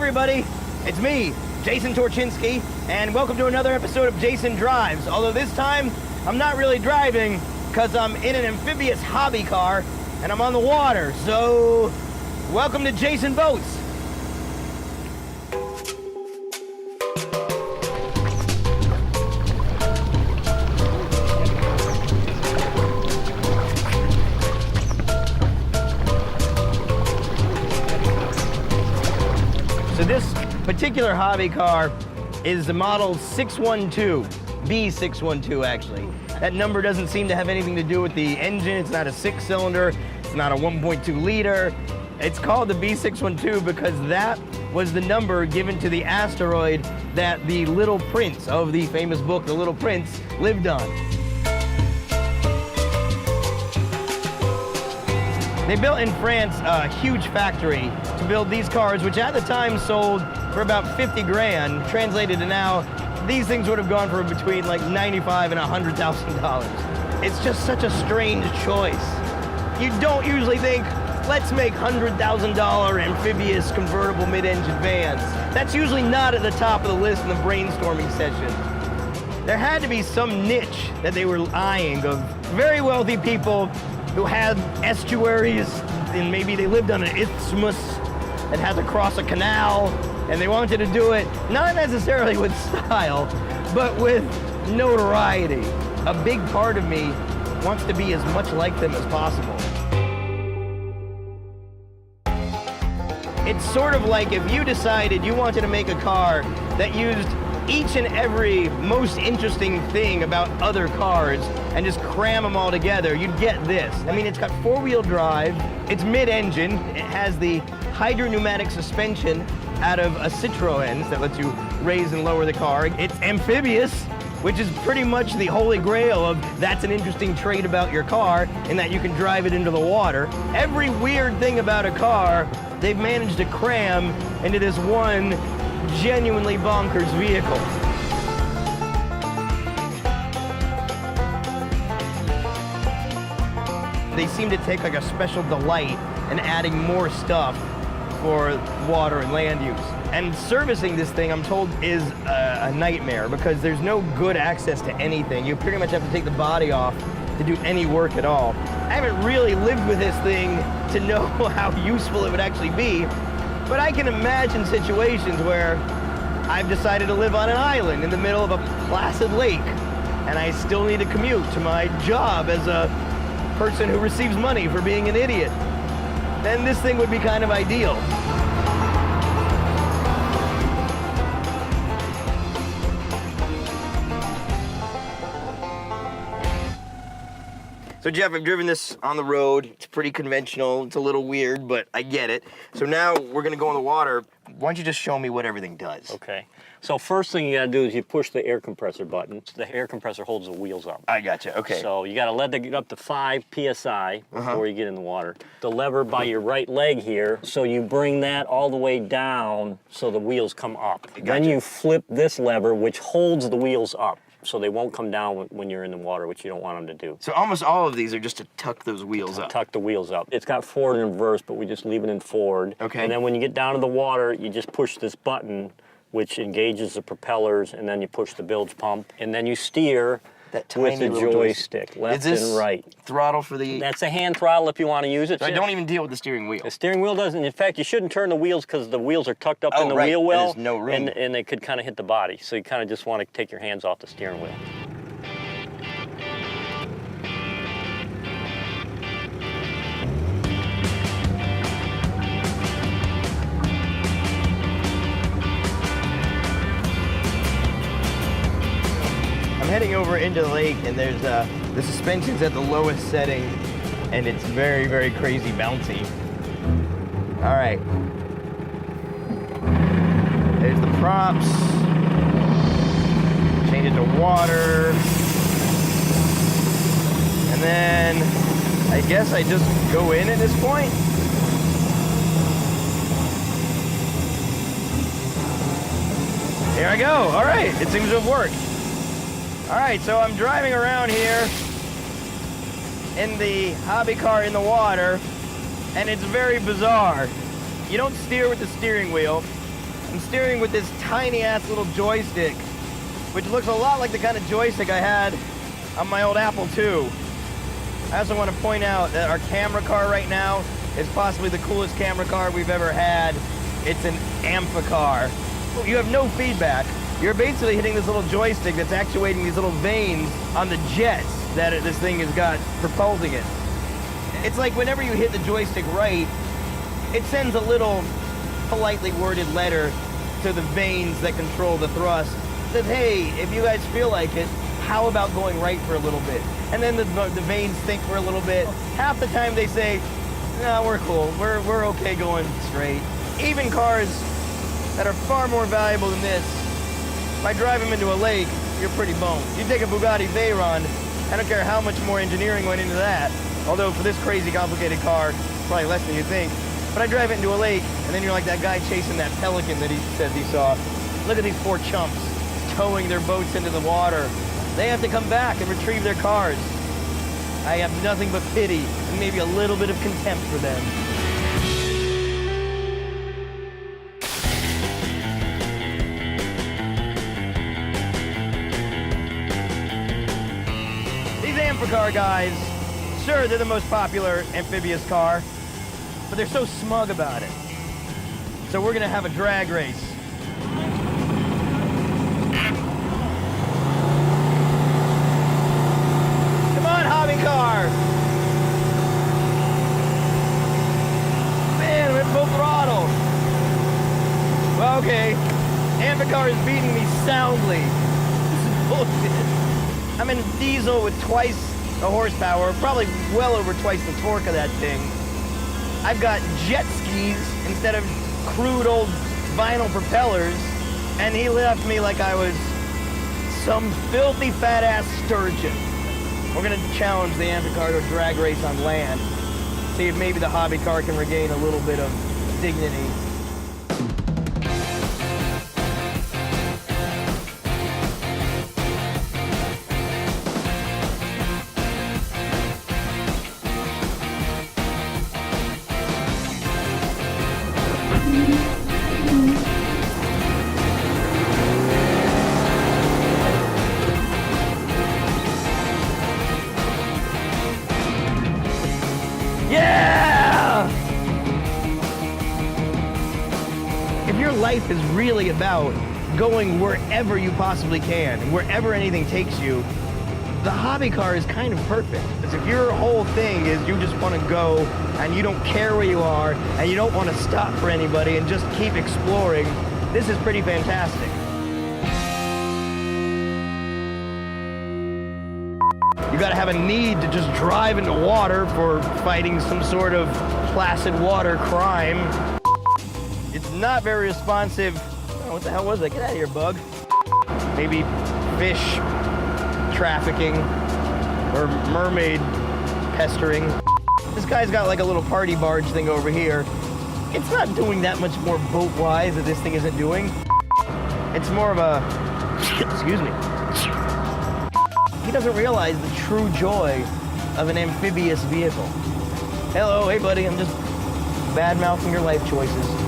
everybody, it's me, Jason Torchinsky, and welcome to another episode of Jason Drives. Although this time, I'm not really driving because I'm in an amphibious hobby car and I'm on the water. So, welcome to Jason Boats. So this particular hobby car is the model 612, B612 actually. That number doesn't seem to have anything to do with the engine. It's not a 6-cylinder, it's not a 1.2 liter. It's called the B612 because that was the number given to the asteroid that the Little Prince of the famous book, The Little Prince, lived on. They built in France a huge factory to build these cars, which at the time sold for about 50 grand. Translated to now, these things would have gone for between like $95,000 and $100,000. It's just such a strange choice. You don't usually think, let's make $100,000 amphibious convertible mid-engine vans. That's usually not at the top of the list in the brainstorming session. There had to be some niche that they were eyeing of very wealthy people who had estuaries, and maybe they lived on an isthmus and had to cross a canal, and they wanted to do it not necessarily with style, but with notoriety. A big part of me wants to be as much like them as possible. It's sort of like if you decided you wanted to make a car that used each and every most interesting thing about other cars and just cram them all together, you'd get this. I mean, it's got 4-wheel drive, it's mid-engine, it has the hydropneumatic suspension out of a Citroën that lets you raise and lower the car. It's amphibious, which is pretty much the holy grail of that's an interesting trait about your car, in that you can drive it into the water. Every weird thing about a car, they've managed to cram into this one genuinely bonkers vehicle. They seem to take like a special delight in adding more stuff for water and land use. And servicing this thing, I'm told, is a nightmare because there's no good access to anything. You pretty much have to take the body off to do any work at all. I haven't really lived with this thing to know how useful it would actually be, but I can imagine situations where I've decided to live on an island in the middle of a placid lake, and I still need to commute to my job as a person who receives money for being an idiot. Then this thing would be kind of ideal. So Jeff, I've driven this on the road. It's pretty conventional. It's a little weird, but I get it. So now we're gonna go in the water. Why don't you just show me what everything does? Okay. So first thing you gotta do is you push the air compressor button. The air compressor holds the wheels up. I gotcha, okay. So you gotta let it get up to 5 PSI before you get in the water. The lever by your right leg here, so you bring that all the way down so the wheels come up. Gotcha. Then you flip this lever, which holds the wheels up, so they won't come down when you're in the water, which you don't want them to do. So almost all of these are just to tuck those wheels up. Tuck the wheels up. It's got forward and reverse, but we just leave it in forward. Okay. And then when you get down to the water, you just push this button, which engages the propellers, and then you push the bilge pump, and then you steer with the joystick, left and right. Throttle for the... That's a hand throttle if you want to use it. So I don't even deal with the steering wheel. The steering wheel doesn't. In fact, you shouldn't turn the wheels because the wheels are tucked up in the wheel well. There's no room. And they could kind of hit the body. So you kind of just want to take your hands off the steering wheel. Heading over into the lake, and there's the suspension's at the lowest setting, and it's very, very crazy bouncy. All right. There's the props. Change it to water. And then I guess I just go in at this point. Here I go. All right, it seems to have worked. All right, so I'm driving around here in the hobby car in the water, and it's very bizarre. You don't steer with the steering wheel. I'm steering with this tiny ass little joystick, which looks a lot like the kind of joystick I had on my old Apple II. I also want to point out that our camera car right now is possibly the coolest camera car we've ever had. It's an Amphicar. You have no feedback. You're basically hitting this little joystick that's actuating these little vanes on the jets that this thing has got propulsing it. It's like whenever you hit the joystick right, it sends a little politely worded letter to the vanes that control the thrust. It says, hey, if you guys feel like it, how about going right for a little bit? And then the vanes think for a little bit. Half the time they say, no, we're cool. We're okay going straight. Even cars that are far more valuable than this, if I drive them into a lake, you're pretty boned. You take a Bugatti Veyron, I don't care how much more engineering went into that, although for this crazy complicated car, probably less than you think. But I drive it into a lake, and then you're like that guy chasing that pelican that he says he saw. Look at these poor chumps towing their boats into the water. They have to come back and retrieve their cars. I have nothing but pity and maybe a little bit of contempt for them. These Amphicar guys, sure, they're the most popular amphibious car, but they're so smug about it. So we're gonna have a drag race. Come on, hobby car. Man, we're full throttle. Well, okay, Amphicar is beating me soundly. This is bullshit. I'm in a diesel with twice the horsepower, probably well over twice the torque of that thing. I've got jet skis instead of crude old vinyl propellers, and he left me like I was some filthy fat ass sturgeon. We're gonna challenge the Amphicar to a drag race on land. See if maybe the hobby car can regain a little bit of dignity. Yeah! If your life is really about going wherever you possibly can, and wherever anything takes you, the hobby car is kind of perfect. Because if your whole thing is you just want to go and you don't care where you are and you don't want to stop for anybody and just keep exploring, this is pretty fantastic. You gotta have a need to just drive into water for fighting some sort of placid water crime. It's not very responsive. Oh, what the hell was that? Get out of here, bug. Maybe fish trafficking or mermaid pestering. This guy's got like a little party barge thing over here. It's not doing that much more boat-wise that this thing isn't doing. It's more of a, excuse me. He doesn't realize the true joy of an amphibious vehicle. Hello, hey buddy, I'm just bad-mouthing your life choices.